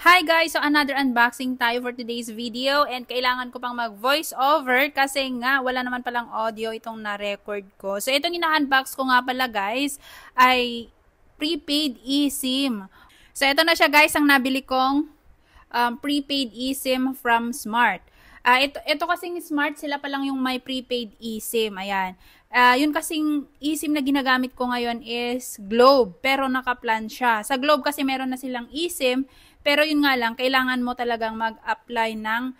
Hi guys! So another unboxing tayo for today's video and kailangan ko pang mag-voice over kasi nga wala naman palang audio itong na-record ko. So itong ina-unbox ko nga pala guys ay prepaid eSIM. So ito na siya guys ang nabili kong prepaid eSIM from Smart. Ito kasing Smart, sila pa lang yung may prepaid eSIM. Ayan. Yun kasing eSIM na ginagamit ko ngayon is Globe, pero naka-plan siya. Sa Globe kasi meron na silang eSIM, pero yun nga lang, kailangan mo talagang mag-apply ng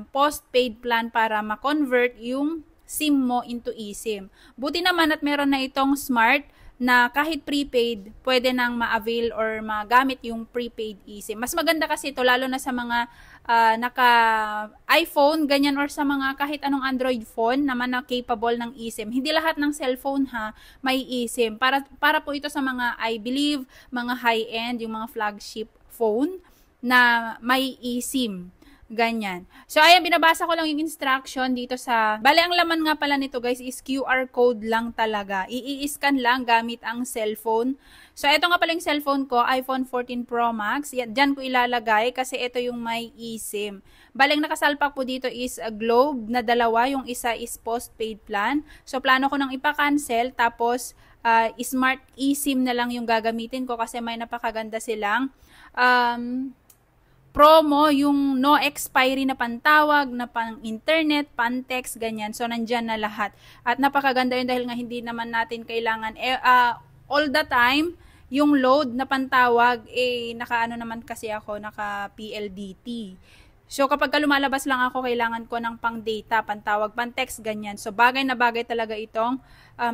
postpaid plan para ma-convert yung SIM mo into eSIM. Buti naman at meron na itong Smart na kahit prepaid, pwede nang ma-avail or magamit yung prepaid eSIM. Mas maganda kasi ito, lalo na sa mga naka-iPhone, ganyan, or sa mga kahit anong Android phone naman na capable ng eSIM. Hindi lahat ng cellphone may eSIM. Para po ito sa mga, I believe, mga high-end, yung mga flagship phone na may eSIM. Ganyan. So, ayan, binabasa ko lang yung instruction dito sa... Bale, ang laman nga pala nito, guys, is QR code lang talaga. I-scan lang gamit ang cellphone. So, ito nga pala yung cellphone ko, iPhone 14 Pro Max. Diyan ko ilalagay kasi ito yung may eSIM. Bale, ang nakasalpak po dito is a Globe na dalawa. Yung isa is postpaid plan. So, plano ko nang ipa-cancel. Tapos, Smart eSIM na lang yung gagamitin ko kasi may napakaganda silang... promo, yung no expiry na pantawag, na pang-internet, pan-text, ganyan. So, nandyan na lahat. At napakaganda yun dahil nga hindi naman natin kailangan, all the time, yung load na pantawag, naka-ano naman kasi ako, naka-PLDT. So, kapag lumalabas lang ako, kailangan ko ng pang-data, pantawag, pan-text, ganyan. So, bagay na bagay talaga itong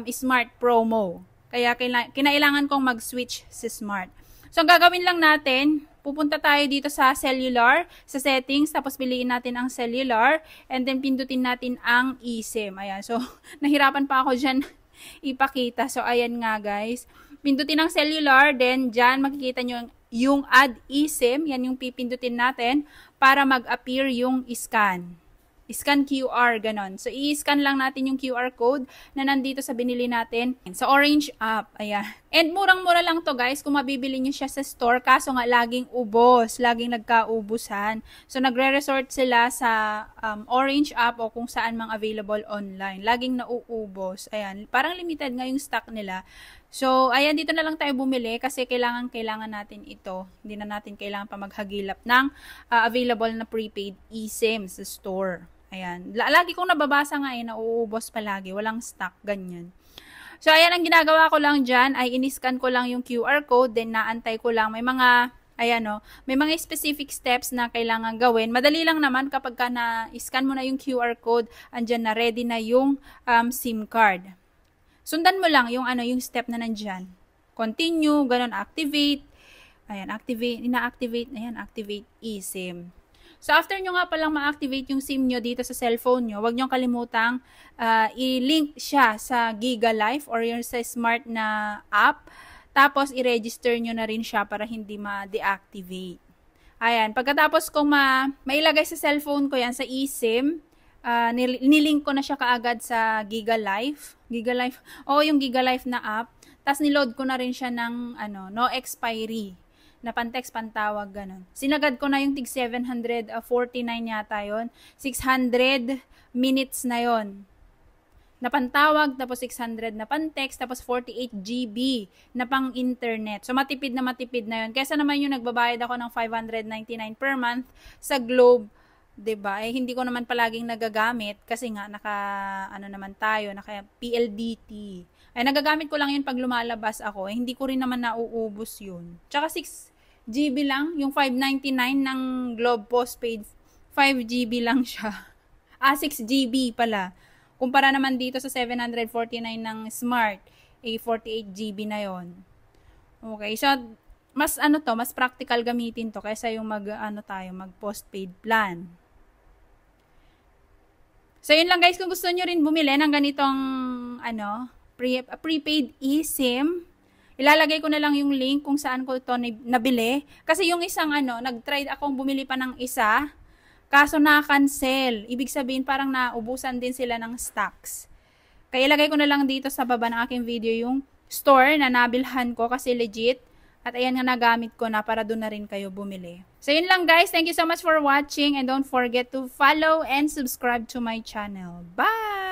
Smart promo. Kaya, kinailangan kong mag-switch sa Smart. So, ang gagawin lang natin, pupunta tayo dito sa cellular, sa settings, tapos piliin natin ang cellular, and then pindutin natin ang eSIM. Ayan, so, nahirapan pa ako dyan ipakita. So, ayan nga guys. Pindutin ang cellular, then dyan makikita nyo yung add eSIM, yan yung pipindutin natin para mag-appear yung scan. Scan QR, ganon. So, i-scan lang natin yung QR code na nandito sa binili natin sa Orange app. Ayan. And murang-mura lang to guys kung mabibili nyo siya sa store. Kaso nga, laging ubos. Laging nagkaubusan. So, nagre-resort sila sa Orange app o kung saan mang available online. Laging nauubos. Ayan. Parang limited nga yung stock nila. So, ayan, dito na lang tayo bumili kasi kailangan natin ito. Hindi na natin kailangan pa maghagilap ng available na prepaid eSIM sa store. Ayan. Lagi kong nababasa nga nauubos palagi. Walang stock, ganyan. So, ayan, ang ginagawa ko lang dyan ay in-scan ko lang yung QR code, then naantay ko lang. May mga, ayan o, may mga specific steps na kailangan gawin. Madali lang naman kapag ka na-scan mo na yung QR code, andyan na, ready na yung SIM card. Sundan mo lang yung yung step na nandyan. Continue, ganun, activate. Ayan, activate eSIM. So, after nyo nga palang ma-activate yung SIM nyo dito sa cellphone nyo, huwag nyo kalimutang i-link siya sa GigaLife or yung sa Smart na app. Tapos, i-register nyo na rin siya para hindi ma-deactivate. Ayan, pagkatapos kung mailagay sa cellphone ko yan, sa eSIM, nilink ko na siya kaagad sa GigaLife. Yung GigaLife na app. Tapos, niload ko na rin siya ng no expiry na pan-text, pantawag, ganun. Sinagad ko na yung tig 749 yata yon, 600 minutes na yon na pantawag, tapos 600 na pan-text, tapos 48 GB na pang-internet. So, matipid na yon. Kesa naman yung nagbabayad ako ng 599 per month sa Globe, 'di ba? Hindi ko naman palaging nagagamit kasi nga naka PLDT. Nagagamit ko lang 'yun pag lumalabas ako. Hindi ko rin naman nauubos 'yun. Tsaka 6 GB lang, yung 599 ng Globe Postpaid, 5 GB lang siya. 6 GB pala. Kumpara naman dito sa 749 ng Smart, 48 GB na 'yon. Okay, so mas mas practical gamitin to kaysa yung mag postpaid plan. So, yun lang guys, kung gusto nyo rin bumili ng ganitong, prepaid eSIM, ilalagay ko na lang yung link kung saan ko ito nabili. Kasi yung isang, nag-try akong bumili pa ng isa, kaso na-cancel. Ibig sabihin, parang naubusan din sila ng stocks. Kaya ilagay ko na lang dito sa baba ng aking video yung store na nabilhan ko kasi legit. At ayan nga nagamit ko na para doon na rin kayo bumili. So yun lang guys. Thank you so much for watching and don't forget to follow and subscribe to my channel. Bye!